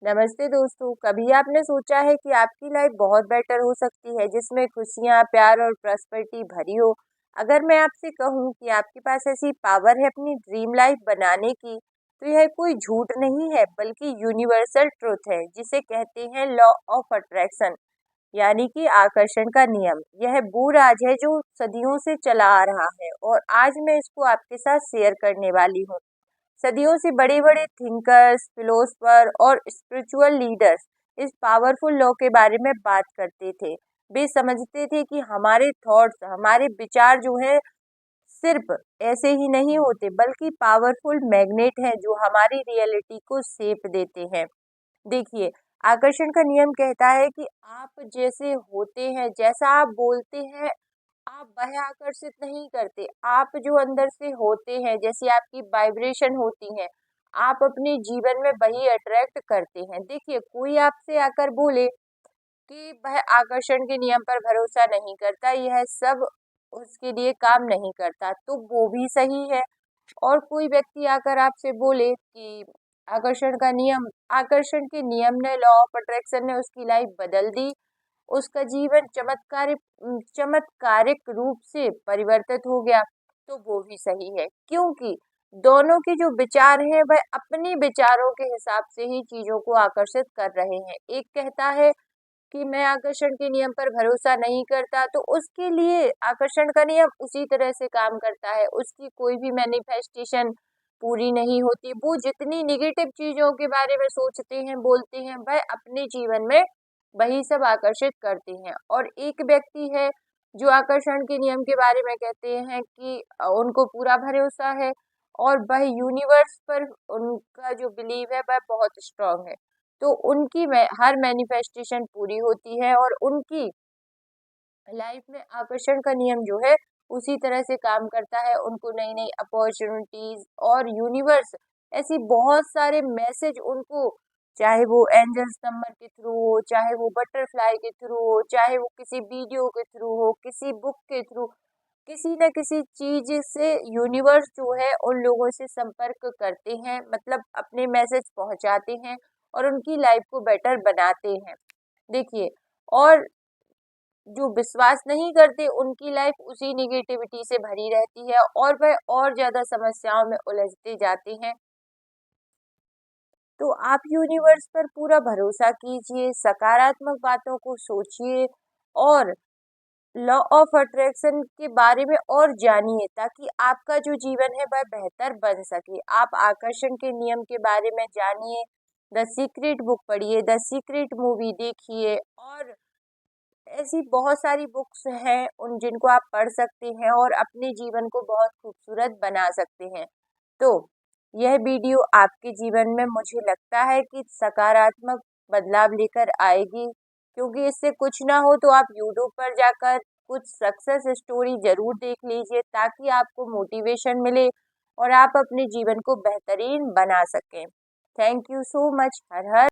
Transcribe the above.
नमस्ते दोस्तों। कभी आपने सोचा है कि आपकी लाइफ बहुत बेटर हो सकती है जिसमें खुशियां, प्यार और प्रॉस्पेरिटी भरी हो? अगर मैं आपसे कहूं कि आपके पास ऐसी पावर है अपनी ड्रीम लाइफ बनाने की, तो यह कोई झूठ नहीं है बल्कि यूनिवर्सल ट्रुथ है जिसे कहते हैं लॉ ऑफ अट्रैक्शन, यानी कि आकर्षण का नियम। यह वो राज है जो सदियों से चला आ रहा है और आज मैं इसको आपके साथ शेयर करने वाली हूँ। सदियों से बड़े बड़े थिंकर्स, फिलोसफर और स्पिरिचुअल लीडर्स इस पावरफुल लॉ के बारे में बात करते थे। वे समझते थे कि हमारे थॉट्स, हमारे विचार जो है सिर्फ ऐसे ही नहीं होते बल्कि पावरफुल मैग्नेट हैं जो हमारी रियलिटी को शेप देते हैं। देखिए, आकर्षण का नियम कहता है कि आप जैसे होते हैं, जैसा आप बोलते हैं, आप वह आकर्षित नहीं करते। आप जो अंदर से होते हैं, जैसी आपकी वाइब्रेशन होती है, आप अपने जीवन में वही अट्रैक्ट करते हैं। देखिए, कोई आपसे आकर बोले कि वह आकर्षण के नियम पर भरोसा नहीं करता, यह सब उसके लिए काम नहीं करता, तो वो भी सही है। और कोई व्यक्ति आकर आपसे बोले कि आकर्षण के नियम ने, लॉ ऑफ अट्रैक्शन ने उसकी लाइफ बदल दी, उसका जीवन चमत्कारिक रूप से परिवर्तित हो गया, तो वो भी सही है। क्योंकि दोनों के जो विचार हैं वह अपने विचारों के हिसाब से ही चीजों को आकर्षित कर रहे हैं। एक कहता है कि मैं आकर्षण के नियम पर भरोसा नहीं करता, तो उसके लिए आकर्षण का नियम उसी तरह से काम करता है, उसकी कोई भी मैनिफेस्टेशन पूरी नहीं होती। वो जितनी निगेटिव चीजों के बारे में सोचते हैं, बोलते हैं, वह अपने जीवन में वही सब आकर्षित करते हैं। और एक व्यक्ति है जो आकर्षण के नियम के बारे में कहते हैं कि उनको पूरा भरोसा है और वह यूनिवर्स पर उनका जो बिलीव है वह बहुत स्ट्रांग है, तो उनकी हर मैनिफेस्टेशन पूरी होती है और उनकी लाइफ में आकर्षण का नियम जो है उसी तरह से काम करता है। उनको नई नई अपॉर्चुनिटीज और यूनिवर्स ऐसी बहुत सारे मैसेज उनको, चाहे वो एंजल्स नंबर के थ्रू हो, चाहे वो बटरफ्लाई के थ्रू हो, चाहे वो किसी वीडियो के थ्रू हो, किसी बुक के थ्रू, किसी न किसी चीज से यूनिवर्स जो है उन लोगों से संपर्क करते हैं, मतलब अपने मैसेज पहुंचाते हैं और उनकी लाइफ को बेटर बनाते हैं। देखिए, और जो विश्वास नहीं करते उनकी लाइफ उसी निगेटिविटी से भरी रहती है और वह और ज्यादा समस्याओं में उलझते जाते हैं। तो आप यूनिवर्स पर पूरा भरोसा कीजिए, सकारात्मक बातों को सोचिए और लॉ ऑफ अट्रैक्शन के बारे में और जानिए ताकि आपका जो जीवन है वह बेहतर बन सके। आप आकर्षण के नियम के बारे में जानिए, द सीक्रेट बुक पढ़िए, द सीक्रेट मूवी देखिए और ऐसी बहुत सारी बुक्स हैं उन जिनको आप पढ़ सकते हैं और अपने जीवन को बहुत खूबसूरत बना सकते हैं। तो यह वीडियो आपके जीवन में मुझे लगता है कि सकारात्मक बदलाव लेकर आएगी, क्योंकि इससे कुछ ना हो तो आप यूट्यूब पर जाकर कुछ सक्सेस स्टोरी जरूर देख लीजिए ताकि आपको मोटिवेशन मिले और आप अपने जीवन को बेहतरीन बना सकें। Thank you so much. Her her